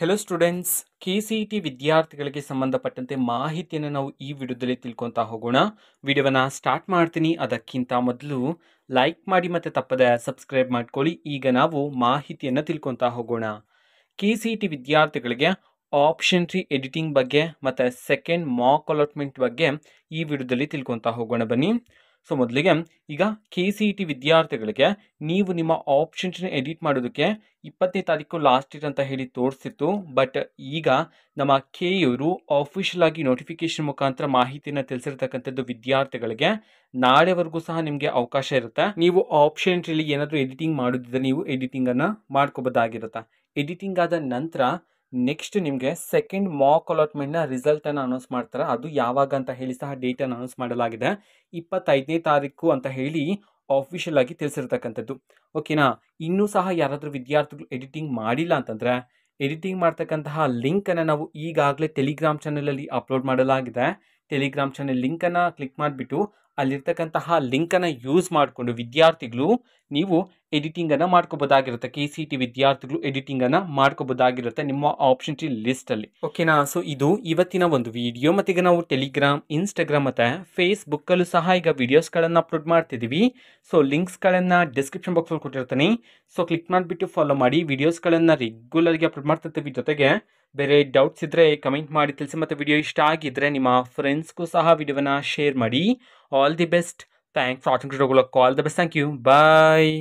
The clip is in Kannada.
ಹೆಲೋ ಸ್ಟೂಡೆಂಟ್ಸ್, KCET ವಿದ್ಯಾರ್ಥಿಗಳಿಗೆ ಸಂಬಂಧಪಟ್ಟಂತೆ ಮಾಹಿತಿಯನ್ನು ನಾವು ಈ ವಿಡಿಯೋದಲ್ಲಿ ತಿಳ್ಕೊತಾ ಹೋಗೋಣ. ವಿಡಿಯೋವನ್ನು ಸ್ಟಾರ್ಟ್ ಮಾಡ್ತೀನಿ. ಅದಕ್ಕಿಂತ ಮೊದಲು ಲೈಕ್ ಮಾಡಿ ಮತ್ತು ತಪ್ಪದೆ ಸಬ್ಸ್ಕ್ರೈಬ್ ಮಾಡ್ಕೊಳ್ಳಿ. ಈಗ ನಾವು ಮಾಹಿತಿಯನ್ನು ತಿಳ್ಕೊತಾ ಹೋಗೋಣ. KCET ವಿದ್ಯಾರ್ಥಿಗಳಿಗೆ ಆಪ್ಷನ್ 3 ಎಡಿಟಿಂಗ್ ಬಗ್ಗೆ ಮತ್ತು ಸೆಕೆಂಡ್ ಮಾಕ್ ಅಲಾಟ್ಮೆಂಟ್ ಬಗ್ಗೆ ಈ ವಿಡಿಯೋದಲ್ಲಿ ತಿಳ್ಕೊತಾ ಹೋಗೋಣ ಬನ್ನಿ. ಸೊ ಮೊದಲಿಗೆ ಈಗ KCET ವಿದ್ಯಾರ್ಥಿಗಳಿಗೆ ನೀವು ನಿಮ್ಮ ಆಪ್ಷನ್ ಎಡಿಟ್ ಮಾಡೋದಕ್ಕೆ 20ನೇ ತಾರೀಕು ಲಾಸ್ಟ್ ಡೇಟ್ ಅಂತ ಹೇಳಿ ತೋರಿಸಿತ್ತು. ಬಟ್ ಈಗ ನಮ್ಮ KEಯವರು ಆಫಿಷಿಯಲ್ ಆಗಿ ನೋಟಿಫಿಕೇಶನ್ ಮುಖಾಂತರ ಮಾಹಿತಿಯನ್ನು ತಿಳಿಸಿರ್ತಕ್ಕಂಥದ್ದು ವಿದ್ಯಾರ್ಥಿಗಳಿಗೆ ನಾಳೆವರೆಗೂ ಸಹ ನಿಮಗೆ ಅವಕಾಶ ಇರುತ್ತೆ. ನೀವು ಆಪ್ಷನ್ ಟ್ರೀಲಿ ಏನಾದರೂ ಎಡಿಟಿಂಗ್ ಮಾಡೋದಿದ್ರೆ ನೀವು ಎಡಿಟಿಂಗನ್ನು ಮಾಡ್ಕೋಬೋದಾಗಿರುತ್ತೆ. ಎಡಿಟಿಂಗ್ ಆದ ನಂತರ ನೆಕ್ಸ್ಟ್ ನಿಮಗೆ ಸೆಕೆಂಡ್ ಮಾಕ್ ಅಲಾಟ್ಮೆಂಟ್ನ ರಿಸಲ್ಟನ್ನು ಅನೌನ್ಸ್ ಮಾಡ್ತಾರೆ. ಅದು ಯಾವಾಗ ಅಂತ ಹೇಳಿ ಸಹ ಡೇಟನ್ನು ಅನೌನ್ಸ್ ಮಾಡಲಾಗಿದೆ. 25ನೇ ತಾರೀಕು ಅಂತ ಹೇಳಿ ಆಫಿಷಿಯಲ್ ಆಗಿ ತಿಳಿಸಿರ್ತಕ್ಕಂಥದ್ದು. ಓಕೆನಾ? ಇನ್ನೂ ಸಹ ಯಾರಾದರೂ ವಿದ್ಯಾರ್ಥಿಗಳು ಎಡಿಟಿಂಗ್ ಮಾಡಿಲ್ಲ ಅಂತಂದರೆ ಎಡಿಟಿಂಗ್ ಮಾಡ್ತಕ್ಕಂತಹ ಲಿಂಕನ್ನು ನಾವು ಈಗಾಗಲೇ ಟೆಲಿಗ್ರಾಮ್ ಚಾನಲಲ್ಲಿ ಅಪ್ಲೋಡ್ ಮಾಡಲಾಗಿದೆ. ಟೆಲಿಗ್ರಾಮ್ ಚಾನಲ್ ಲಿಂಕನ್ನು ಕ್ಲಿಕ್ ಮಾಡಿಬಿಟ್ಟು ಅಲ್ಲಿರ್ತಕ್ಕಂತಹ ಲಿಂಕನ್ನು ಯೂಸ್ ಮಾಡಿಕೊಂಡು ವಿದ್ಯಾರ್ಥಿಗಳು ನೀವು ಎಡಿಟಿಂಗನ್ನು ಮಾಡ್ಕೋಬೋದಾಗಿರುತ್ತೆ. KCET ವಿದ್ಯಾರ್ಥಿಗಳು ಎಡಿಟಿಂಗನ್ನು ಮಾಡ್ಕೋಬೋದಾಗಿರುತ್ತೆ ನಿಮ್ಮ ಆಪ್ಷನ್ ಟ್ರೀ ಲಿಸ್ಟಲ್ಲಿ. ಓಕೆನಾ? ಸೊ ಇದು ಇವತ್ತಿನ ಒಂದು ವಿಡಿಯೋ. ಮತ್ತು ಈಗ ನಾವು ಟೆಲಿಗ್ರಾಮ್, ಇನ್ಸ್ಟಾಗ್ರಾಮ್ ಮತ್ತು ಫೇಸ್ಬುಕ್ಕಲ್ಲೂ ಸಹ ಈಗ ವಿಡಿಯೋಸ್ಗಳನ್ನು ಅಪ್ಲೋಡ್ ಮಾಡ್ತಿದ್ದೀವಿ. ಸೊ ಲಿಂಕ್ಸ್ಗಳನ್ನು ಡಿಸ್ಕ್ರಿಪ್ಷನ್ ಬಾಕ್ಸಲ್ಲಿ ಕೊಟ್ಟಿರ್ತೀನಿ. ಸೊ ಕ್ಲಿಕ್ ಮಾಡಿಬಿಟ್ಟು ಫಾಲೋ ಮಾಡಿ. ವಿಡಿಯೋಸ್ಗಳನ್ನು ರೆಗ್ಯುಲರ್ಗೆ ಅಪ್ಲೋಡ್ ಮಾಡ್ತಿರ್ತೀವಿ. ಜೊತೆಗೆ ಬೇರೆ ಡೌಟ್ಸ್ ಇದ್ದರೆ ಕಮೆಂಟ್ ಮಾಡಿ ತಿಳಿಸಿ. ಮತ್ತು ವಿಡಿಯೋ ಇಷ್ಟ ಆಗಿದ್ದರೆ ನಿಮ್ಮ ಫ್ರೆಂಡ್ಸ್ಗೂ ಸಹ ವಿಡಿಯೋವನ್ನು ಶೇರ್ ಮಾಡಿ. All the best. Thanks for watching. All the best. Thank you. Bye.